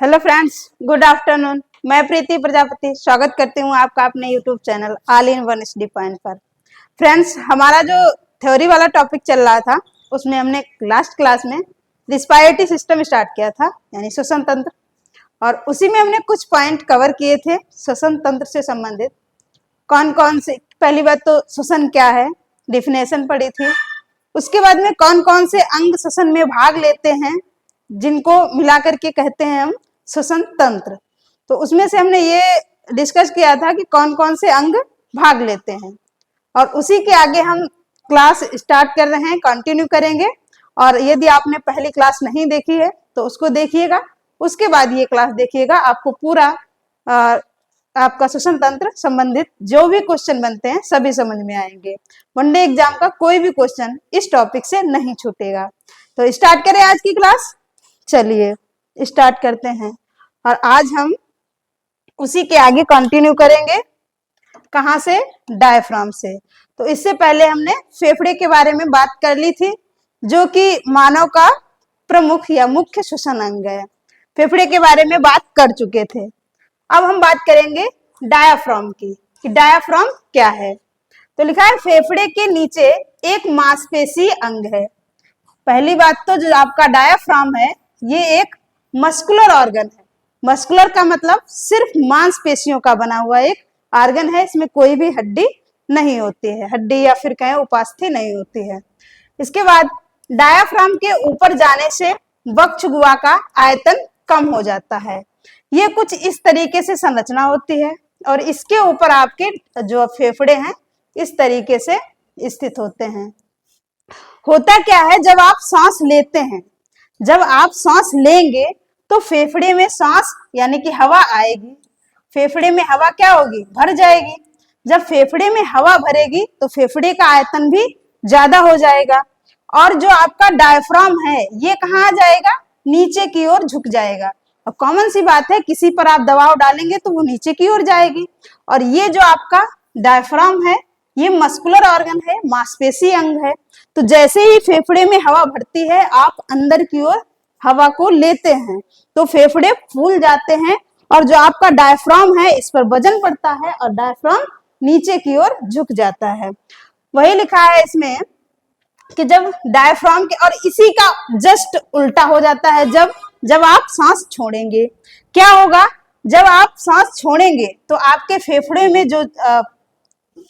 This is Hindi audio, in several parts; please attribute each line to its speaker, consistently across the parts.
Speaker 1: Hello friends, good afternoon. मैं प्रीति प्रजापति स्वागत करती हूँ आपका अपने YouTube channel all in one study point पर। फ्रेंड्स, हमारा जो थ्योरी वाला टॉपिक चल रहा था उसमें हमने लास्ट क्लास में रिस्पायरेटरी सिस्टम स्टार्ट किया था, यानी श्वसन तंत्र, और उसी में हमने कुछ पॉइंट कवर किए थे श्वसन तंत्र से संबंधित। कौन कौन से, पहली बात तो श्वसन क्या है, डिफिनेशन पढ़ी थी। उसके बाद में कौन कौन से अंग श्वसन में भाग लेते हैं, जिनको मिलाकर के कहते हैं हम श्वसन तंत्र। तो उसमें से हमने ये डिस्कस किया था कि कौन कौन से अंग भाग लेते हैं, और उसी के आगे हम क्लास स्टार्ट कर रहे हैं, कंटिन्यू करेंगे। और यदि आपने पहली क्लास नहीं देखी है तो उसको देखिएगा, उसके बाद ये क्लास देखिएगा, आपको पूरा आपका श्वसन तंत्र संबंधित जो भी क्वेश्चन बनते हैं सभी समझ में आएंगे। वनडे एग्जाम का कोई भी क्वेश्चन इस टॉपिक से नहीं छूटेगा। तो स्टार्ट करें आज की क्लास। चलिए स्टार्ट करते हैं, और आज हम उसी के आगे कंटिन्यू करेंगे। कहां से? डायफ्राम से। तो इससे पहले हमने फेफड़े के बारे में बात कर ली थी, जो कि मानव का प्रमुख या मुख्य श्वसन अंग है। फेफड़े के बारे में बात कर चुके थे। अब हम बात करेंगे डायाफ्राम की, कि डायाफ्राम क्या है। तो लिखा है फेफड़े के नीचे एक मांसपेशी अंग है। पहली बात तो जो आपका डायाफ्राम है ये एक मस्कुलर ऑर्गन है। मस्कुलर का मतलब सिर्फ मांसपेशियों का बना हुआ एक ऑर्गन है, इसमें कोई भी हड्डी नहीं होती है, हड्डी या फिर कहें उपास्थि नहीं होती है। इसके बाद डायाफ्राम के ऊपर जाने से वक्ष गुहा का आयतन कम हो जाता है। ये कुछ इस तरीके से संरचना होती है, और इसके ऊपर आपके जो फेफड़े हैं इस तरीके से स्थित होते हैं। होता क्या है, जब आप सांस लेते हैं, जब आप सांस लेंगे तो फेफड़े में सांस यानी कि हवा आएगी, फेफड़े में हवा क्या होगी? भर जाएगी। जब फेफड़े में हवा भरेगी तो फेफड़े का आयतन भी ज्यादा हो जाएगा, और जो आपका डायफ्राम है ये कहाँ आ जाएगा? नीचे की ओर झुक जाएगा। अब कॉमन सी बात है, किसी पर आप दबाव डालेंगे तो वो नीचे की ओर जाएगी। और ये जो आपका डायफ्राम है ये मस्कुलर ऑर्गन है, मांसपेशी अंग है। तो जैसे ही फेफड़े में हवा भरती है आप अंदर की ओर हवा को लेते हैं तो फेफड़े फूल जाते हैं, और जो आपका डायफ्राम है इस पर वजन पड़ता है और डायफ्राम नीचे की ओर झुक जाता है। वही लिखा है इसमें कि जब डायफ्राम के, और इसी का जस्ट उल्टा हो जाता है जब आप सांस छोड़ेंगे। क्या होगा? जब आप सांस छोड़ेंगे तो आपके फेफड़े में जो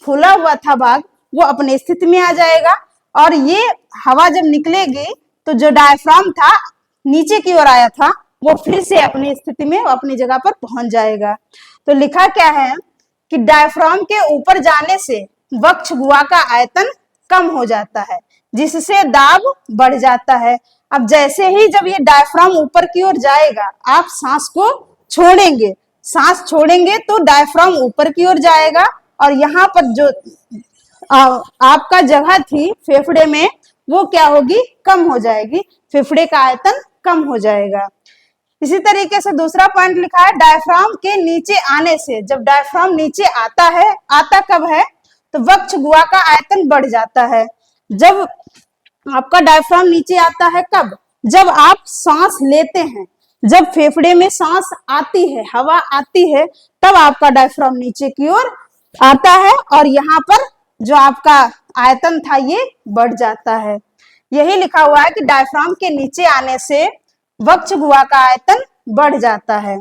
Speaker 1: फूला हुआ था भाग वो अपनी स्थिति में आ जाएगा, और ये हवा जब निकलेगी तो जो डायफ्राम था नीचे की ओर आया था वो फिर से अपनी स्थिति में अपनी जगह पर पहुंच जाएगा। तो लिखा क्या है कि डायफ्राम के ऊपर जाने से वक्ष गुहा का आयतन कम हो जाता है, जिससे दाब बढ़ जाता है। अब जैसे ही जब ये डायफ्राम ऊपर की ओर जाएगा आप सांस को छोड़ेंगे, सांस छोड़ेंगे तो डायफ्राम ऊपर की ओर जाएगा, और यहाँ पर जो आपका जगह थी फेफड़े में वो क्या होगी? कम हो जाएगी, फेफड़े का आयतन कम हो जाएगा। इसी तरीके से दूसरा पॉइंट लिखा है डायफ्राम के नीचे आने से। जब डायफ्राम नीचे आता है, आता कब है? तो वक्ष गुहा का आयतन बढ़ जाता है। जब आपका डायफ्राम नीचे आता है कब? जब आप सांस लेते हैं, जब फेफड़े में सांस आती है, हवा आती है, तब आपका डायफ्राम नीचे की ओर आता है, और यहाँ पर जो आपका आयतन था ये बढ़ जाता है। यही लिखा हुआ है कि डायफ्राम के नीचे आने से वक्ष गुहा का आयतन बढ़ जाता है।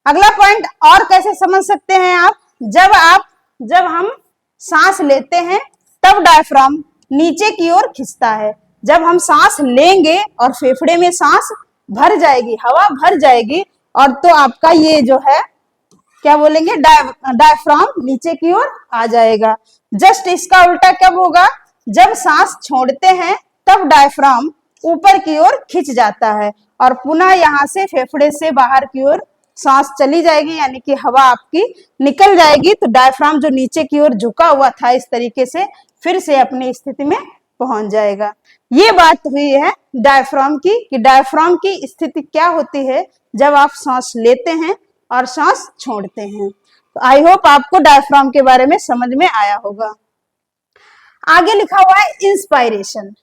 Speaker 1: अगला पॉइंट और कैसे समझ सकते हैं आप? जब हम सांस लेते हैं तब डायफ्राम नीचे की ओर खिंचता है। जब हम सांस लेंगे और फेफड़े में सांस भर जाएगी, हवा भर जाएगी, और तो आपका ये जो है क्या बोलेंगे, डायफ्राम नीचे की ओर आ जाएगा। जस्ट इसका उल्टा कब होगा? जब सांस छोड़ते हैं तब डायफ्राम ऊपर की ओर खिंच जाता है, और पुनः यहाँ से फेफड़े से बाहर की ओर सांस चली जाएगी, यानी कि हवा आपकी निकल जाएगी, तो डायफ्राम जो नीचे की ओर झुका हुआ था इस तरीके से फिर से अपनी स्थिति में पहुंच जाएगा। ये बात हुई है डायफ्राम की, कि डायफ्राम की स्थिति क्या होती है जब आप सांस लेते हैं और सांस छोड़ते हैं। तो आई होप आपको डायफ्राम के बारे में समझ में आया होगा। आगे लिखा हुआ है इंस्पायरेशन।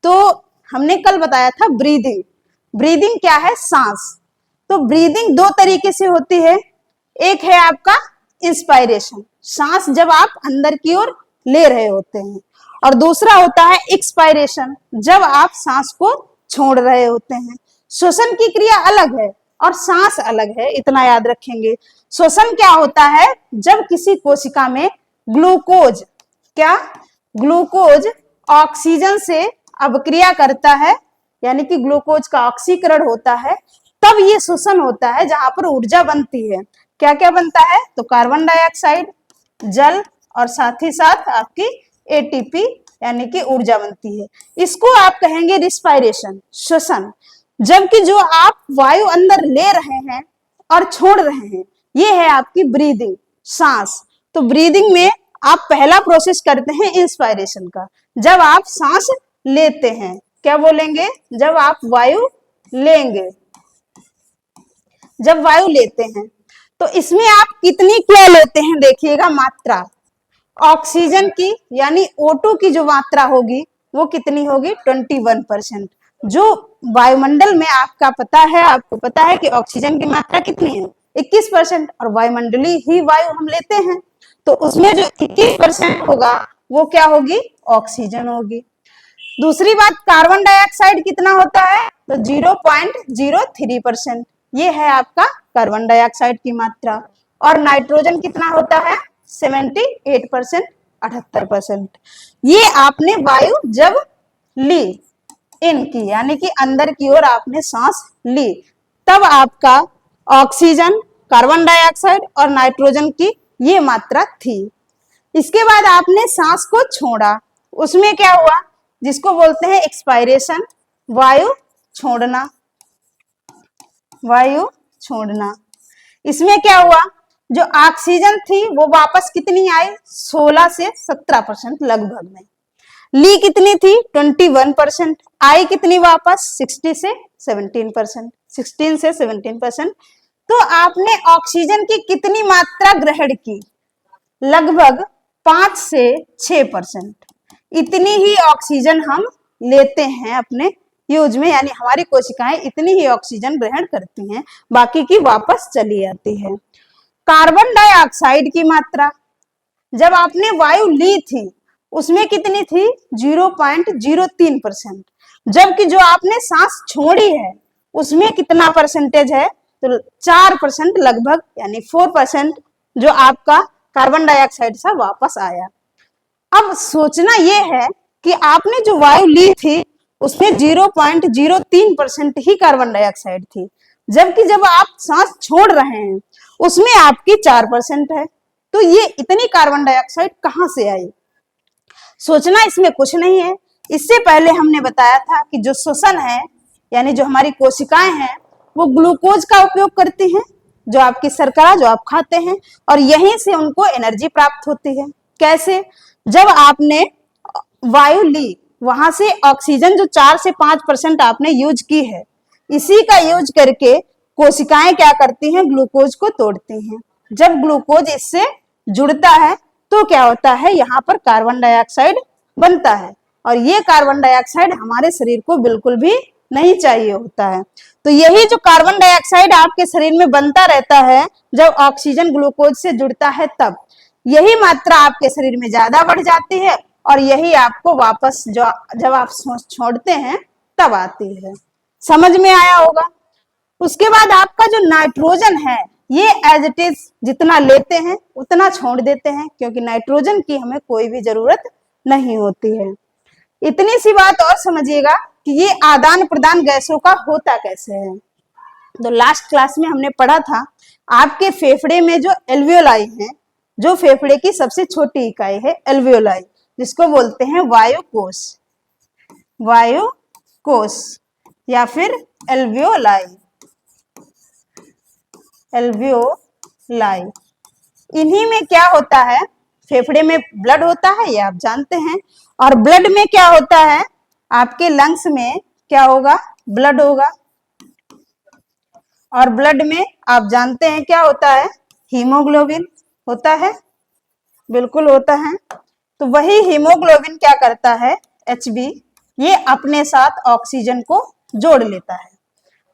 Speaker 1: तो हमने कल बताया था ब्रीदिंग। ब्रीदिंग क्या है? सांस। तो ब्रीदिंग दो तरीके से होती है। एक है आपका इंस्पायरेशन, सांस जब आप अंदर की ओर ले रहे होते हैं, और दूसरा होता है एक्सपायरेशन, जब आप सांस को छोड़ रहे होते हैं। श्वसन की क्रिया अलग है और सांस अलग है, इतना याद रखेंगे। श्वसन क्या होता है, जब किसी कोशिका में ग्लूकोज ग्लूकोज ऑक्सीजन से अवक्रिया करता है, यानी कि ग्लूकोज का ऑक्सीकरण होता है, तब ये श्वसन होता है जहां पर ऊर्जा बनती है। क्या क्या बनता है, तो कार्बन डाइऑक्साइड, जल और साथ ही साथ आपकी एटीपी यानी कि ऊर्जा बनती है। इसको आप कहेंगे रिस्पायरेशन, श्वसन। जबकि जो आप वायु अंदर ले रहे हैं और छोड़ रहे हैं, ये है आपकी ब्रीदिंग, सांस। तो ब्रीदिंग में आप पहला प्रोसेस करते हैं इंस्पायरेशन का, जब आप सांस लेते हैं। क्या बोलेंगे, जब आप वायु लेंगे, जब वायु लेते हैं तो इसमें आप कितनी क्या लेते हैं, देखिएगा मात्रा। ऑक्सीजन की यानी O2 की जो मात्रा होगी वो कितनी होगी, 21%। जो वायुमंडल में आपको पता है कि ऑक्सीजन की मात्रा कितनी है, 21%, और वायुमंडलीय ही वायु हम लेते हैं, तो उसमें जो 21% होगा वो क्या होगी, ऑक्सीजन होगी। दूसरी बात, कार्बन डाइऑक्साइड कितना होता है, तो 0.03%, ये है आपका कार्बन डाइऑक्साइड की मात्रा। और नाइट्रोजन कितना होता है, 78%, 78%। ये आपने वायु जब ली इनकी, यानी कि अंदर की ओर आपने सांस ली, तब आपका ऑक्सीजन, कार्बन डाइऑक्साइड और नाइट्रोजन की ये मात्रा थी। इसके बाद आपने सांस को छोड़ा, उसमें क्या हुआ, जिसको बोलते हैं एक्सपायरेशन, वायु छोड़ना, वायु छोड़ना। इसमें क्या हुआ, जो ऑक्सीजन थी वो वापस कितनी आई, 16 से 17% लगभग में। ली कितनी थी, 21%। आई कितनी वापस, 16 से 17%। तो आपने ऑक्सीजन की कितनी मात्रा ग्रहण की, लगभग 5 से 6%। इतनी ही ऑक्सीजन हम लेते हैं अपने यूज में, यानी हमारी कोशिकाएं इतनी ही ऑक्सीजन ग्रहण करती हैं, बाकी की वापस चली जाती है। कार्बन डाइऑक्साइड की मात्रा जब आपने वायु ली थी उसमें कितनी थी, 0.03%। जबकि जो आपने सांस छोड़ी है उसमें कितना परसेंटेज है, तो 4% लगभग, यानी 4% जो आपका कार्बन डाइऑक्साइड सा वापस आया। अब सोचना यह है कि आपने जो वायु ली थी उसमें 0.03% ही कार्बन डाइऑक्साइड थी, जबकि जब आप सांस छोड़ रहे हैं उसमें आपकी 4% है। तो ये इतनी कार्बन डाइऑक्साइड कहां से आई, सोचना इसमें कुछ नहीं है। इससे पहले हमने बताया था कि जो श्वसन है, यानी जो हमारी कोशिकाएं हैं, वो ग्लूकोज का उपयोग करती हैं, जो आपकी शर्करा जो आप खाते हैं, और यहीं से उनको एनर्जी प्राप्त होती है। कैसे, जब आपने वायु ली, वहां से ऑक्सीजन जो 4 से 5% आपने यूज की है, इसी का यूज करके कोशिकाएं क्या करती हैं, ग्लूकोज को तोड़ती हैं। जब ग्लूकोज इससे जुड़ता है तो क्या होता है, यहाँ पर कार्बन डाइऑक्साइड बनता है, और ये कार्बन डाइऑक्साइड हमारे शरीर को बिल्कुल भी नहीं चाहिए होता है। तो यही जो कार्बन डाइऑक्साइड आपके शरीर में बनता रहता है जब ऑक्सीजन ग्लूकोज से जुड़ता है, तब यही मात्रा आपके शरीर में ज्यादा बढ़ जाती है, और यही आपको वापस जब आप छोड़ते हैं तब आती है। समझ में आया होगा। उसके बाद आपका जो नाइट्रोजन है, ये एज इट इज जितना लेते हैं उतना छोड़ देते हैं, क्योंकि नाइट्रोजन की हमें कोई भी जरूरत नहीं होती है। इतनी सी बात और समझिएगा कि ये आदान प्रदान गैसों का होता कैसे है। तो लास्ट क्लास में हमने पढ़ा था, आपके फेफड़े में जो एल्वियोलाई है, जो फेफड़े की सबसे छोटी इकाई है एल्वियोलाई, जिसको बोलते हैं वायुकोश, वायुकोश या फिर एल्वियोलाई, एल्वियोलाई। इन्हीं में क्या होता है, फेफड़े में ब्लड होता है, ये आप जानते हैं, और ब्लड में क्या होता है, आपके लंग्स में क्या होगा, ब्लड होगा, और ब्लड में आप जानते हैं क्या होता है, हीमोग्लोबिन होता है, बिल्कुल होता है। तो वही हीमोग्लोबिन क्या करता है, Hb, ये अपने साथ ऑक्सीजन को जोड़ लेता है,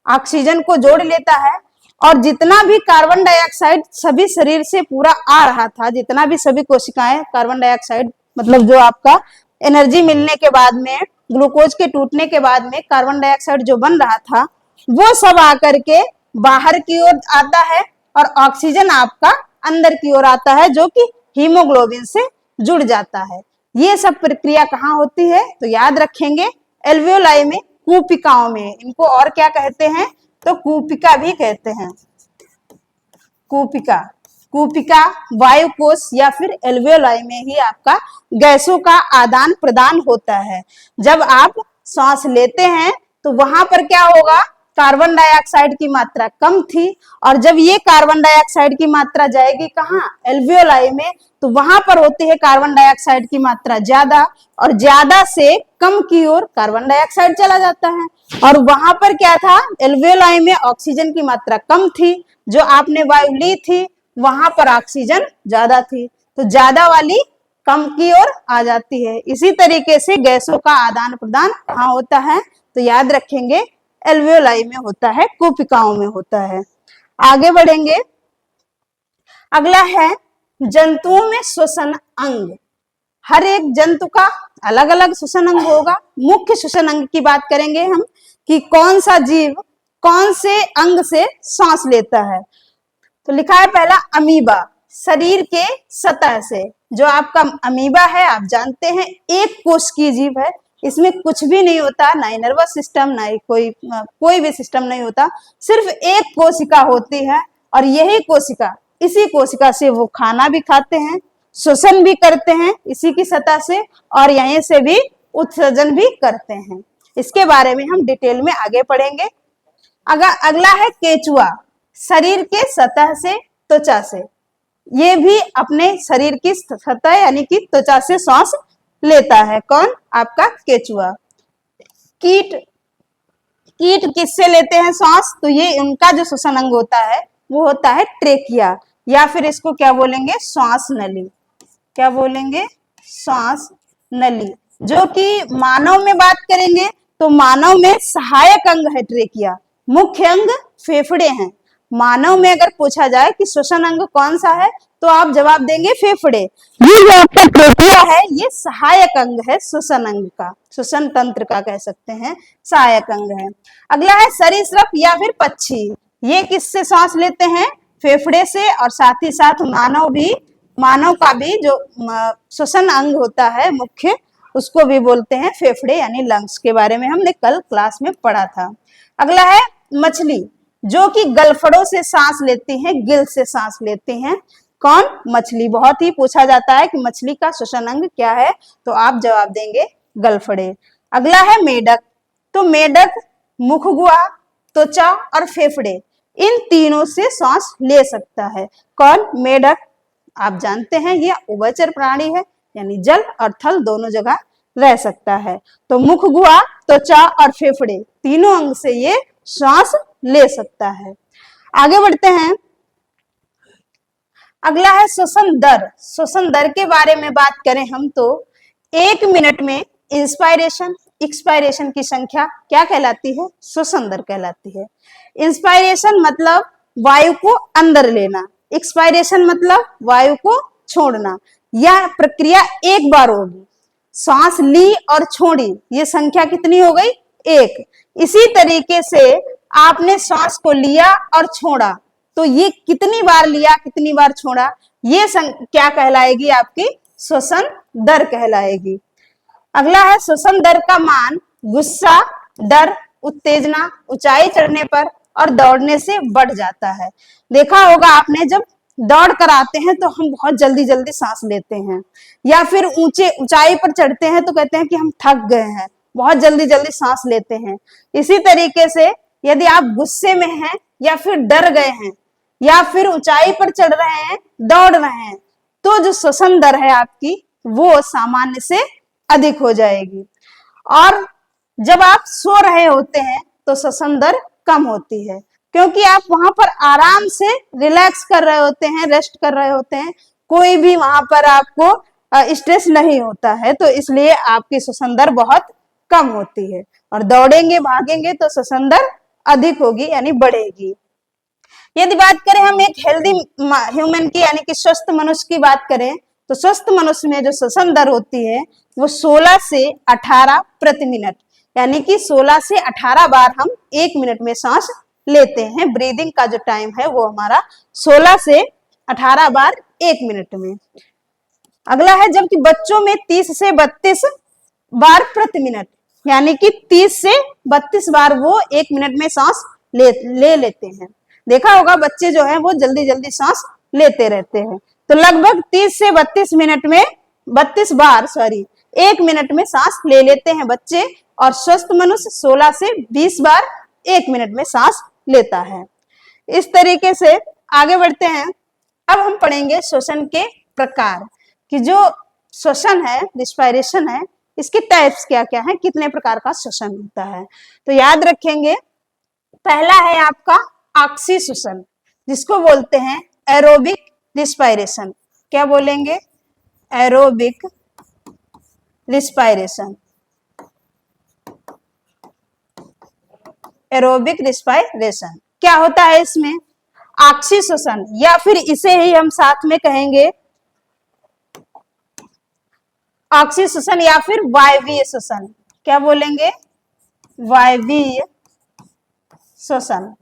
Speaker 1: ऑक्सीजन को जोड़ लेता है, और जितना भी कार्बन डाइऑक्साइड सभी शरीर से पूरा आ रहा था, जितना भी सभी कोशिकाएं कार्बन डाइऑक्साइड मतलब जो आपका एनर्जी मिलने के बाद में, ग्लूकोज के टूटने के बाद में कार्बन डाइऑक्साइड जो बन रहा था वो सब आकर के बाहर की ओर आता है और ऑक्सीजन आपका अंदर की ओर आता है, जो कि हीमोग्लोबिन से जुड़ जाता है। ये सब प्रक्रिया कहाँ होती है तो याद रखेंगे, एल्वियोलाई में, कूपिकाओं में। इनको और क्या कहते हैं तो कूपिका भी कहते हैं। कूपिका, कूपिका वायु कोश या फिर एल्वियोलाई में ही आपका गैसों का आदान प्रदान होता है। जब आप सांस लेते हैं तो वहां पर क्या होगा, कार्बन डाइऑक्साइड की मात्रा कम थी, और जब ये कार्बन डाइऑक्साइड की मात्रा जाएगी कहाँ, एल्वियोलाई में, तो वहां पर होती है कार्बन डाइऑक्साइड की मात्रा ज्यादा, और ज्यादा से कम की ओर कार्बन डाइऑक्साइड चला जाता है। और वहां पर क्या था, एल्वियोलाई में ऑक्सीजन की मात्रा कम थी, जो आपने वायु ली थी वहां पर ऑक्सीजन ज्यादा थी, तो ज्यादा वाली कम की ओर आ जाती है। इसी तरीके से गैसों का आदान प्रदान कहाँ होता है तो याद रखेंगे, एल्वियोलाई में होता है, कूपिकाओं में होता है। आगे बढ़ेंगे, अगला है जंतुओं में श्वसन अंग। हर एक जंतु का अलग अलग श्वसन अंग होगा। मुख्य श्वसन अंग की बात करेंगे हम कि कौन सा जीव कौन से अंग से सांस लेता है। तो लिखा है पहला अमीबा, शरीर के सतह से। जो आपका अमीबा है आप जानते हैं एक कोश की जीव है, इसमें कुछ भी नहीं होता, ना ही नर्वस सिस्टम, ना ही कोई भी सिस्टम नहीं होता, सिर्फ एक कोशिका होती है, और यही कोशिका, इसी कोशिका से वो खाना भी खाते हैं, श्वसन भी करते हैं इसी की सतह से, और यहीं से भी उत्सर्जन भी करते हैं। इसके बारे में हम डिटेल में आगे पढ़ेंगे। अगला है केचुआ, शरीर के सतह से, त्वचा से। ये भी अपने शरीर की सतह यानी कि त्वचा से सांस लेता है। कौन, आपका केचुआ। कीट, कीट किससे लेते हैं सांस तो ये उनका जो श्वसन अंग होता है वो होता है ट्रेकिया, या फिर इसको क्या बोलेंगे, श्वास नली। क्या बोलेंगे, श्वास नली। जो कि मानव में बात करेंगे तो मानव में सहायक अंग है ट्रेकिया, मुख्य अंग फेफड़े हैं। मानव में अगर पूछा जाए कि श्वसन अंग कौन सा है तो आप जवाब देंगे फेफड़े। ये जो आपका ट्रेकिया है ये सहायक अंग है श्वसन अंग का, श्वसन तंत्र का कह सकते हैं, सहायक अंग है। अगला है सरीसृप या फिर पक्षी। ये किससे सांस लेते हैं, फेफड़े से, और साथ ही साथ मानव का भी जो श्वसन अंग होता है मुख्य, उसको भी बोलते हैं फेफड़े यानी लंग्स, के बारे में हमने कल क्लास में पढ़ा था। अगला है मछली, जो कि गलफड़ों से सांस लेती हैं, गिल से सांस लेती हैं। कौन, मछली। बहुत ही पूछा जाता है कि मछली का श्वसन अंग क्या है तो आप जवाब देंगे गलफड़े। अगला है मेढक, तो मेढक मुखगुहा, त्वचा और फेफड़े, इन तीनों से सांस ले सकता है। कौन, मेढक। आप जानते हैं ये उभयचर प्राणी है, यानी जल और थल दोनों जगह रह सकता है। तो मुखगुहा, त्वचा और फेफड़े तीनों अंग से ये सांस ले सकता है। आगे बढ़ते हैं, अगला है श्वसन दर। श्वसन दर के बारे में बात करें हम तो 1 मिनट में इंस्पायरेशन एक्सपायरेशन की संख्या क्या कहलाती है, श्वसन दर कहलाती है। इंस्पायरेशन मतलब वायु को अंदर लेना, एक्सपायरेशन मतलब वायु को छोड़ना। यह प्रक्रिया एक बार होगी, सांस ली और छोड़ी, ये संख्या कितनी हो गई, 1। इसी तरीके से आपने सांस को लिया और छोड़ा तो ये कितनी बार लिया कितनी बार छोड़ा, ये क्या कहलाएगी, आपकी श्वसन दर कहलाएगी। अगला है श्वसन दर का मान गुस्सा, डर, उत्तेजना, ऊंचाई चढ़ने पर और दौड़ने से बढ़ जाता है। देखा होगा आपने, जब दौड़ कर आते हैं तो हम बहुत जल्दी जल्दी सांस लेते हैं, या फिर ऊंचाई पर चढ़ते हैं तो कहते हैं कि हम थक गए हैं, बहुत जल्दी जल्दी सांस लेते हैं। इसी तरीके से यदि आप गुस्से में हैं या फिर डर गए हैं या फिर ऊंचाई पर चढ़ रहे हैं, दौड़ रहे हैं, तो जो श्वसन दर है आपकी वो सामान्य से अधिक हो जाएगी। और जब आप सो रहे होते हैं तो श्वसन दर कम होती है, क्योंकि आप वहां पर आराम से रिलैक्स कर रहे होते हैं, रेस्ट कर रहे होते हैं, कोई भी वहां पर आपको स्ट्रेस नहीं होता है, तो इसलिए आपकी श्वसन दर बहुत कम होती है। और दौड़ेंगे भागेंगे तो श्वसन दर अधिक होगी यानी बढ़ेगी। यदि बात करें हम एक हेल्दी ह्यूमन की यानी कि स्वस्थ मनुष्य की बात करें, तो स्वस्थ मनुष्य में जो श्वसन दर होती है वो 16 से 18 प्रति मिनट, यानी कि 16 से 18 बार हम 1 मिनट में सांस लेते हैं। ब्रीदिंग का जो टाइम है वो हमारा 16 से 18 बार 1 मिनट में। अगला है जबकि बच्चों में 30 से 32 बार प्रति मिनट, यानी कि 30 से 32 बार वो 1 मिनट में सांस ले लेते हैं। देखा होगा बच्चे जो है वो जल्दी जल्दी सांस लेते रहते हैं। तो लगभग 30 से 32 मिनट में 32 बार 1 मिनट में सांस ले लेते हैं बच्चे, और स्वस्थ मनुष्य 16 से 20 बार 1 मिनट में सांस लेता है। इस तरीके से आगे बढ़ते हैं। अब हम पढ़ेंगे श्वसन के प्रकार, कि जो श्वसन है, रिस्पायरेशन है, इसके टाइप्स क्या क्या है, कितने प्रकार का श्वसन होता है। तो याद रखेंगे, पहला है आपका ऑक्सीश्वसन, जिसको बोलते हैं एरोबिक रिस्पायरेशन। क्या बोलेंगे? Aerobic respiration. एरोबिक रिस्पायरेशन क्या होता है? इसमें ऑक्सीश्वसन, या फिर इसे ही हम साथ में कहेंगे ऑक्सीश्वसन या फिर वायवीय श्वसन। क्या बोलेंगे? वायवीय श्वसन।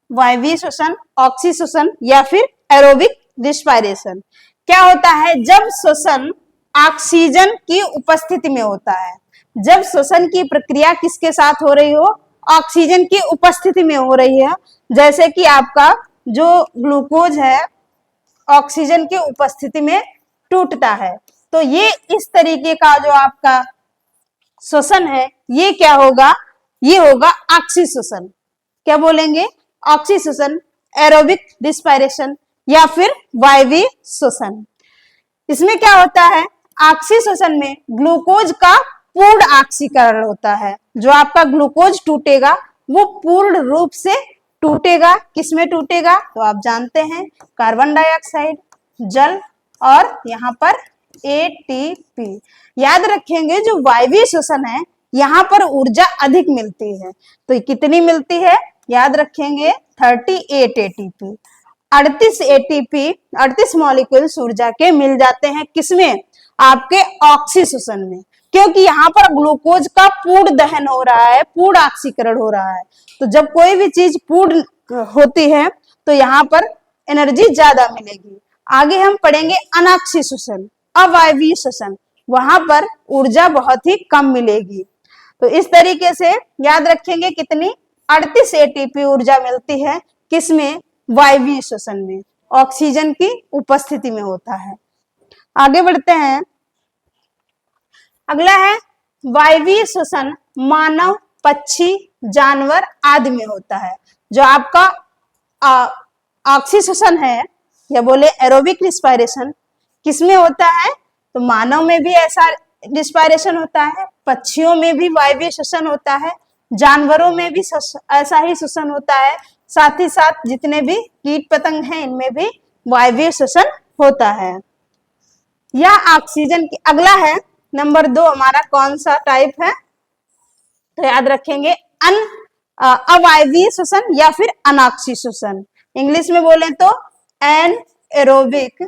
Speaker 1: वायवीय श्वसन, ऑक्सीश्वसन या फिर एरोबिक रिस्पायरेशन। क्या होता है? जब श्वसन ऑक्सीजन की उपस्थिति में होता है, जब श्वसन की प्रक्रिया किसके साथ हो रही हो? ऑक्सीजन की उपस्थिति में हो रही है। जैसे कि आपका जो ग्लूकोज है ऑक्सीजन की उपस्थिति में टूटता है, तो ये इस तरीके का जो आपका श्वसन है ये क्या होगा? ये होगा ऑक्सीश्वसन। क्या बोलेंगे? ऑक्सीश्वसन, एरोबिक रिस्पायरेशन या फिर वायवीय श्वसन। इसमें क्या होता है? ऑक्सीश्वसन में ग्लूकोज का पूर्ण ऑक्सीकरण होता है। जो आपका ग्लूकोज टूटेगा वो पूर्ण रूप से टूटेगा। किसमें टूटेगा? तो आप जानते हैं, कार्बन डाइऑक्साइड, जल और यहाँ पर एटीपी। याद रखेंगे जो वायवीय श्वसन है यहाँ पर ऊर्जा अधिक मिलती है। तो कितनी मिलती है? याद रखेंगे 38 एटीपी। 38 एटीपी, 38 मॉलिक्यूल्स ऊर्जा के मिल जाते हैं। किसमें? आपके ऑक्सीश्वसन में, क्योंकि यहाँ पर ग्लूकोज का पूर्ण दहन हो रहा है, पूर्ण ऑक्सीकरण हो रहा है। तो जब कोई भी चीज पूर्ण होती है तो यहाँ पर एनर्जी ज्यादा मिलेगी। आगे हम पढ़ेंगे अनॉक्सीश्वसन, अवायवीय श्वसन। वहां पर ऊर्जा बहुत ही कम मिलेगी। तो इस तरीके से याद रखेंगे कितनी? 38 एटीपी ऊर्जा मिलती है। किसमें? वायवीय श्वसन में, ऑक्सीजन की उपस्थिति में होता है। आगे बढ़ते हैं। अगला है वायवीय श्वसन मानव, पक्षी, जानवर आदि में होता है। जो आपका ऑक्सीश्वसन है या बोले एरोबिक रिस्पायरेशन किसमें होता है? तो मानव में भी ऐसा रिस्पायरेशन होता है, पक्षियों में भी वायवीय श्वसन होता है, जानवरों में भी ऐसा ही श्वसन होता है, साथ ही साथ जितने भी कीट पतंग हैं इनमें भी वायवीय श्वसन होता है। यह ऑक्सीजन की। अगला है नंबर 2 हमारा कौन सा टाइप है? तो याद रखेंगे अवायवीय श्वसन या फिर अनॉक्सी श्वसन। इंग्लिश में बोले तो एनएरोबिक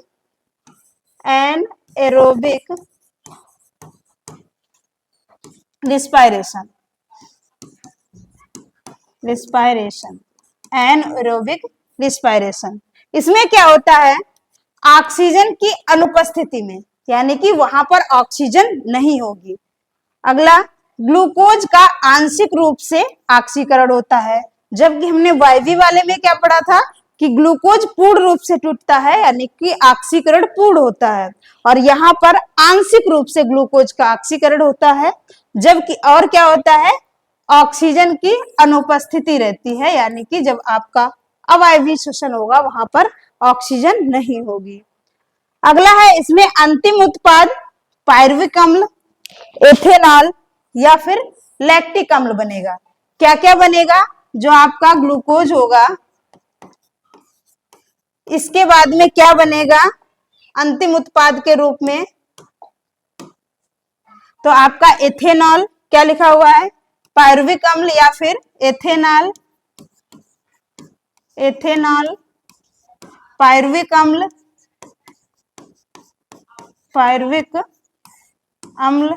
Speaker 1: रिस्पायरेशन। Anaerobic respiration. इसमें क्या होता है? ऑक्सीजन की अनुपस्थिति में, यानी कि वहां पर ऑक्सीजन नहीं होगी। अगला, ग्लूकोज का आंशिक रूप से ऑक्सीकरण होता है, जबकि हमने वायवीय वाले में क्या पढ़ा था कि ग्लूकोज पूर्ण रूप से टूटता है, यानी कि ऑक्सीकरण पूर्ण होता है, और यहाँ पर आंशिक रूप से ग्लूकोज का ऑक्सीकरण होता है। जबकि और क्या होता है? ऑक्सीजन की अनुपस्थिति रहती है, यानी कि जब आपका अवायवीय श्वसन होगा वहां पर ऑक्सीजन नहीं होगी। अगला है, इसमें अंतिम उत्पाद पायरुविक अम्ल, एथेनॉल या फिर लैक्टिक अम्ल बनेगा। क्या क्या बनेगा? जो आपका ग्लूकोज होगा इसके बाद में क्या बनेगा अंतिम उत्पाद के रूप में? तो आपका एथेनॉल, क्या लिखा हुआ है? पायरुविक अम्ल या फिर एथेनॉल एथेनॉल, पायरुविक अम्ल, पायरुविक अम्ल,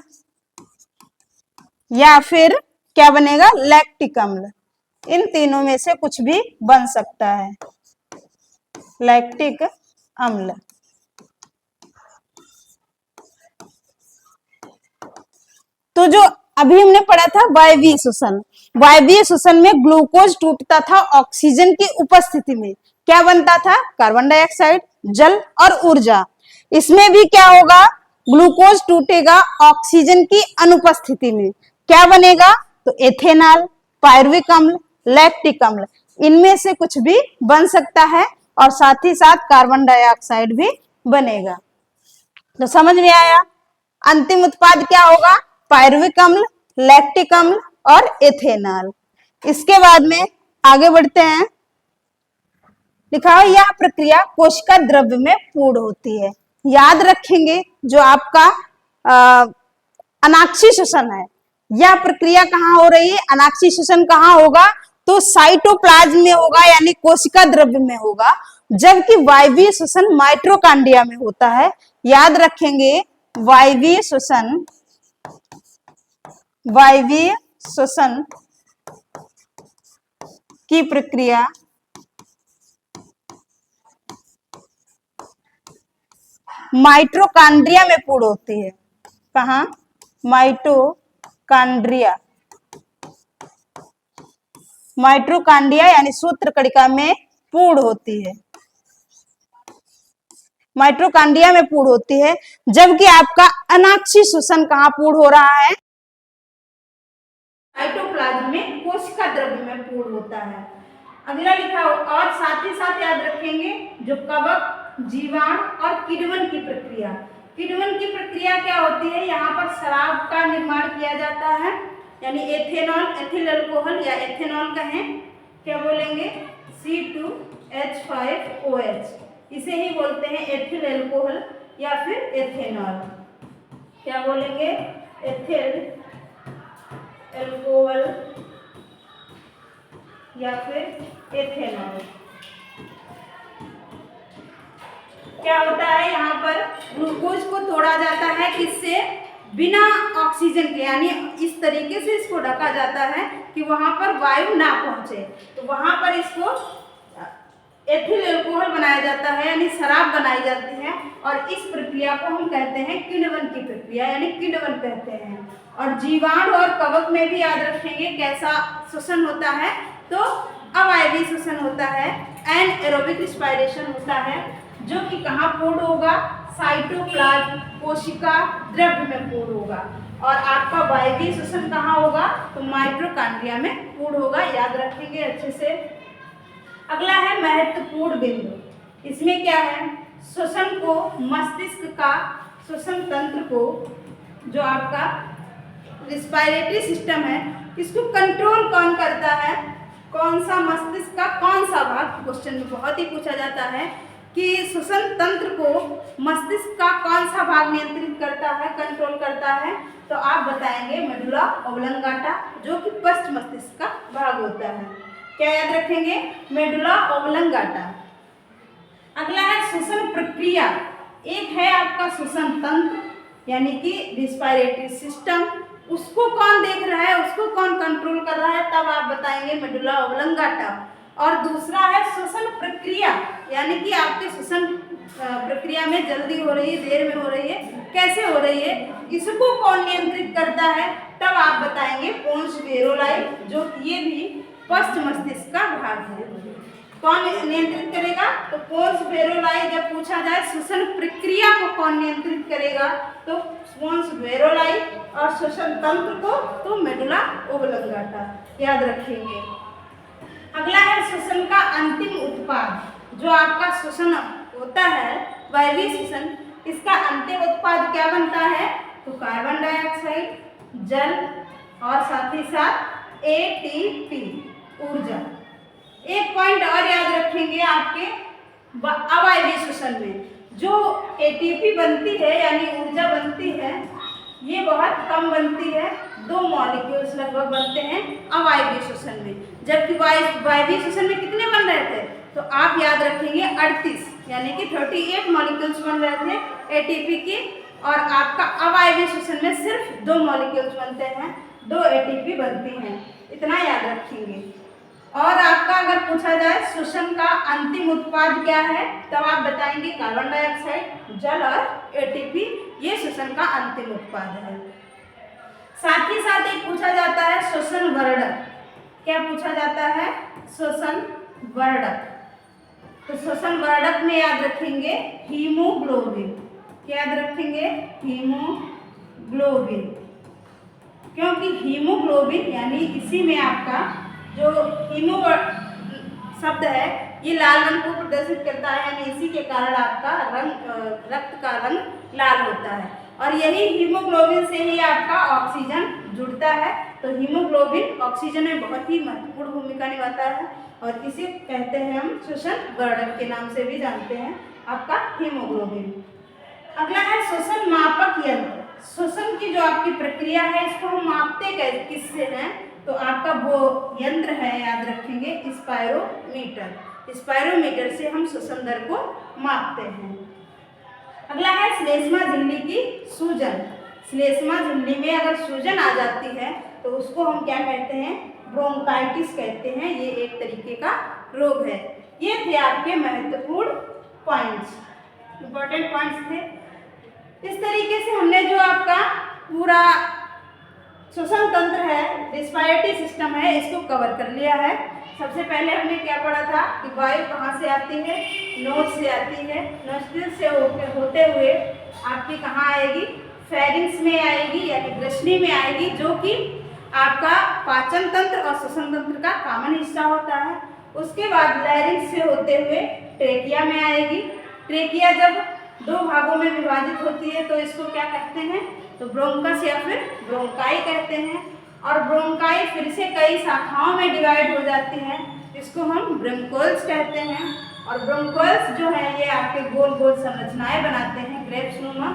Speaker 1: या फिर क्या बनेगा, लैक्टिक अम्ल। इन तीनों में से कुछ भी बन सकता है, लैक्टिक अम्ल। तो जो अभी हमने पढ़ा था वायवीय श्वसन, वायवीय श्वसन में ग्लूकोज टूटता था ऑक्सीजन की उपस्थिति में, क्या बनता था, कार्बन डाइऑक्साइड, जल और ऊर्जा। इसमें भी क्या होगा, ग्लूकोज टूटेगा ऑक्सीजन की अनुपस्थिति में, क्या बनेगा, तो एथेनॉल, पायरुविक अम्ल, लैक्टिक अम्ल, इनमें से कुछ भी बन सकता है और साथ ही साथ कार्बन डाइऑक्साइड भी बनेगा। तो समझ में आया, अंतिम उत्पाद क्या होगा, पायरुविक अम्ल, लैक्टिक अम्ल और एथेनॉल। इसके बाद में आगे बढ़ते हैं, लिखा है यह प्रक्रिया कोशिका द्रव्य में पूर्ण होती है। याद रखेंगे जो आपका अनाक्षी श्वसन है, यह प्रक्रिया कहाँ हो रही है, अनाक्षी श्वसन कहाँ होगा, तो साइटोप्लाज्म में होगा, यानी कोशिका द्रव्य में होगा, जबकि वायवीय श्वसन माइटोकॉन्ड्रिया में होता है। याद रखेंगे वायवीय श्वसन, वायवीय श्वसन की प्रक्रिया माइटोकॉन्ड्रिया में पूर्ण होती है। कहा, माइटोकॉन्ड्रिया, माइटोकॉन्ड्रिया यानी सूत्र कणिका में पूर्ण होती है, माइटोकॉन्ड्रिया में पूर्ण होती है, जबकि आपका अनाक्षी श्वसन कहाँ पूर्ण हो रहा है, साइटोप्लाज्म में कोशिका द्रव्य में पूर्ण होता है। अगला लिखा हो, और साथ ही साथ याद रखेंगे जो कवक, जीवाणु और किण्वन की प्रक्रिया, किण्वन की प्रक्रिया क्या होती है, यहाँ पर शराब का निर्माण किया जाता है, यानी एथेनॉल, एथिल अल्कोहल या एथेनॉल कहें, क्या बोलेंगे, C2H5OH, इसे ही बोलते हैं एथिल अल्कोहल या फिर एथेनॉल। क्या बोलेंगे, एथिल अल्कोहल या फिर एथेनॉल। क्या होता है, यहाँ पर ग्लूकोज को तोड़ा जाता है, किससे, बिना ऑक्सीजन के, यानी इस तरीके से इसको ढका जाता है कि वहां पर वायु ना पहुंचे, तो वहां पर इसको एथिल अल्कोहल बनाया जाता है, यानी शराब बनाई जाती है, और इस प्रक्रिया को हम कहते हैं किण्वन की प्रक्रिया, यानी किण्वन कहते हैं। और जीवाणु और कवक में भी याद रखेंगे कैसा श्वसन होता है, तो अवायवीय श्वसन होता है, एनएरोबिक रिस्पायरेशन होता है, जो कि कहाँ पूर्ण होगा, साइटोप्लाज्म, कोशिका द्रव्य में पूर्ण होगा। और आपका वायवीय श्वसन कहाँ होगा, तो माइटोकॉन्ड्रिया में पूर्ण होगा, याद रखेंगे अच्छे से। अगला है महत्वपूर्ण बिंदु, इसमें क्या है, श्वसन को, मस्तिष्क का श्वसन तंत्र को, जो आपका रिस्पायरेटरी सिस्टम है, इसको कंट्रोल कौन करता है, कौन सा मस्तिष्क का कौन सा भाग, क्वेश्चन में बहुत ही पूछा जाता है कि श्वसन तंत्र को मस्तिष्क का कौन सा भाग नियंत्रित करता है, कंट्रोल करता है, तो आप बताएंगे मेडुला ओब्लंगाटा, जो कि पश्च मस्तिष्क का भाग होता है। क्या याद रखेंगे, मेडुला ओब्लंगाटा। अगला है श्वसन प्रक्रिया, एक है आपका श्वसन तंत्र यानी कि रिस्पायरेटरी सिस्टम, उसको कौन देख रहा है, उसको कौन कंट्रोल कर रहा है, तब आप बताएंगे मेडुला ओब्लंगाटा। और दूसरा है श्वसन प्रक्रिया, यानी कि आपके श्वसन प्रक्रिया में जल्दी हो रही है, देर में हो रही है, कैसे हो रही है, इसको कौन नियंत्रित करता है, तब आप बताएंगे पोन्स वेरोलाई, जो ये भी पश्च मस्तिष्क का भाग है। कौन नियंत्रित करेगा, तो पोन्स वेरोलाई। जब पूछा जाए श्वसन प्रक्रिया को कौन नियंत्रित करेगा, तो पोन्स वेरोलाई, और श्वसन तंत्र को तो मेडुला ओब्लंगाटा, याद रखेंगे। अगला है श्वसन का अंतिम उत्पाद, जो आपका श्वसन होता है वायवीय श्वसन, इसका अंतिम उत्पाद क्या बनता है, तो कार्बन डाइऑक्साइड, जल और साथ ही साथ एटीपी, ऊर्जा। एक पॉइंट और याद रखेंगे आपके अवायवीय श्वसन में जो एटीपी बनती है यानी ऊर्जा बनती है, ये बहुत कम बनती है, 2 मॉलिक्यूल्स लगभग बनते हैं अवायवीय श्वसन में, जबकि वायवीय श्वसन में कितने बन रहे थे, तो आप याद रखेंगे 38, यानी कि 38 मॉलिक्यूल्स बन रहे थे एटीपी की, और आपका अवायवीय श्वसन में सिर्फ 2 मॉलिक्यूल्स बनते हैं, 2 एटीपी बनती हैं, इतना याद रखेंगे। और आपका अगर पूछा जाए श्वसन का अंतिम उत्पाद क्या है, तब आप बताएंगे कार्बन डाइऑक्साइड, जल और एटीपी, ये श्वसन का अंतिम उत्पाद है। साथ ही साथ एक पूछा जाता है श्वसन वर्णक। क्या पूछा जाता है? श्वसन वर्णक। तो श्वसन वर्णक में याद रखेंगे हीमोग्लोबिन। क्या याद रखेंगे? हीमोग्लोबिन, क्योंकि हीमोग्लोबिन यानी इसी में आपका जो हीमो शब्द है ये लाल रंग को प्रदर्शित करता है, यानी इसी के कारण आपका रक्त का रंग लाल होता है, और यही हीमोग्लोबिन से ही आपका ऑक्सीजन जुड़ता है। तो हीमोग्लोबिन ऑक्सीजन में बहुत ही महत्वपूर्ण भूमिका निभाता है, और इसे कहते हैं हम श्वसन वर्णक के नाम से भी जानते हैं आपका हीमोग्लोबिन। अगला है श्वसन मापक यंत्र। श्वसन की जो आपकी प्रक्रिया है इसको हम मापते किससे हैं, तो आपका वो यंत्र है, याद रखेंगे स्पायरोमीटर। स्पायरोमीटर से हम श्वसन दर को मापते हैं। अगला है श्लेष्मा झिल्ली की सूजन। श्लेष्मा झिल्ली में अगर सूजन आ जाती है तो उसको हम क्या कहते हैं? ब्रोंकाइटिस कहते हैं। ये एक तरीके का रोग है। ये थे आपके महत्वपूर्ण पॉइंट्स, इंपॉर्टेंट पॉइंट्स थे। इस तरीके से हमने जो आपका पूरा श्वसन तंत्र है, रेस्पिरेटरी सिस्टम है, इसको कवर कर लिया है। सबसे पहले हमने क्या पढ़ा था कि वायु कहाँ से आती है? नोज से आती है। नोस्ट्रिल से होते हुए आपकी कहाँ आएगी? फेरिंग्स में आएगी, यानी ग्रसनी में आएगी, जो कि आपका पाचन तंत्र और श्वसन तंत्र का कॉमन हिस्सा होता है। उसके बाद लैरिंक्स से होते हुए ट्रेकिया में आएगी। ट्रेकिया जब 2 भागों में विभाजित होती है तो इसको क्या कहते हैं? तो ब्रोंकस या फिर ब्रोंकाई कहते हैं। और ब्रोंकाई फिर से कई शाखाओं में डिवाइड हो जाती है, इसको हम ब्रोंकोल्स कहते हैं। और ब्रोंकोल्स जो है ये आपके गोल गोल संरचनाएं बनाते हैं ग्रेप्स नुमा,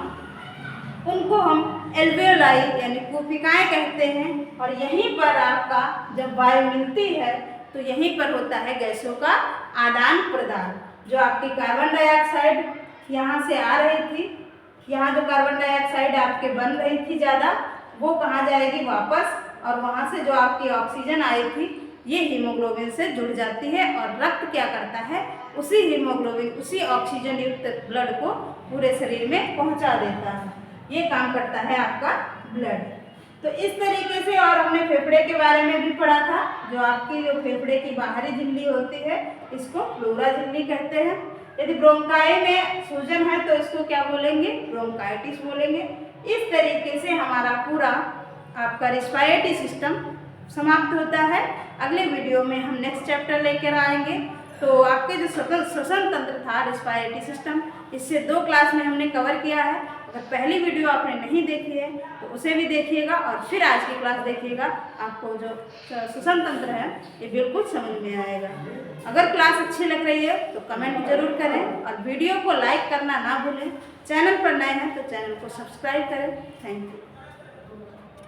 Speaker 1: उनको हम एल्वेओलाई यानी कोशिकाएं कहते हैं। और यहीं पर आपका जब वायु मिलती है तो यहीं पर होता है गैसों का आदान प्रदान। जो आपकी कार्बन डाइऑक्साइड यहाँ से आ रही थी, यहाँ जो कार्बन डाइऑक्साइड आपके बन रही थी ज़्यादा, वो कहाँ जाएगी? वापस, और वहाँ से जो आपकी ऑक्सीजन आई थी ये हीमोग्लोबिन से जुड़ जाती है, और रक्त क्या करता है? उसी हीमोग्लोबिन, उसी ऑक्सीजन युक्त ब्लड को पूरे शरीर में पहुँचा देता है। ये काम करता है आपका ब्लड। तो इस तरीके से, और हमने फेफड़े के बारे में भी पढ़ा था। जो आपकी जो फेफड़े की बाहरी झिल्ली होती है इसको प्लूरा झिल्ली कहते हैं। यदि ब्रोंकाई में सूजन है तो इसको क्या बोलेंगे? ब्रोंकाइटिस बोलेंगे। इस तरीके से हमारा पूरा आपका रेस्पिरेटरी सिस्टम समाप्त होता है। अगले वीडियो में हम नेक्स्ट चैप्टर लेकर आएंगे। तो आपके जो श्वसन तंत्र था, रेस्पिरेटरी सिस्टम, इससे 2 क्लास में हमने कवर किया है। अगर पहली वीडियो आपने नहीं देखी है तो उसे भी देखिएगा, और फिर आज की क्लास देखिएगा। आपको जो श्वसन तंत्र है ये बिल्कुल समझ में आएगा। अगर क्लास अच्छी लग रही है तो कमेंट जरूर करें, और वीडियो को लाइक करना ना भूलें। चैनल पर नए हैं तो चैनल को सब्सक्राइब करें। Thank you.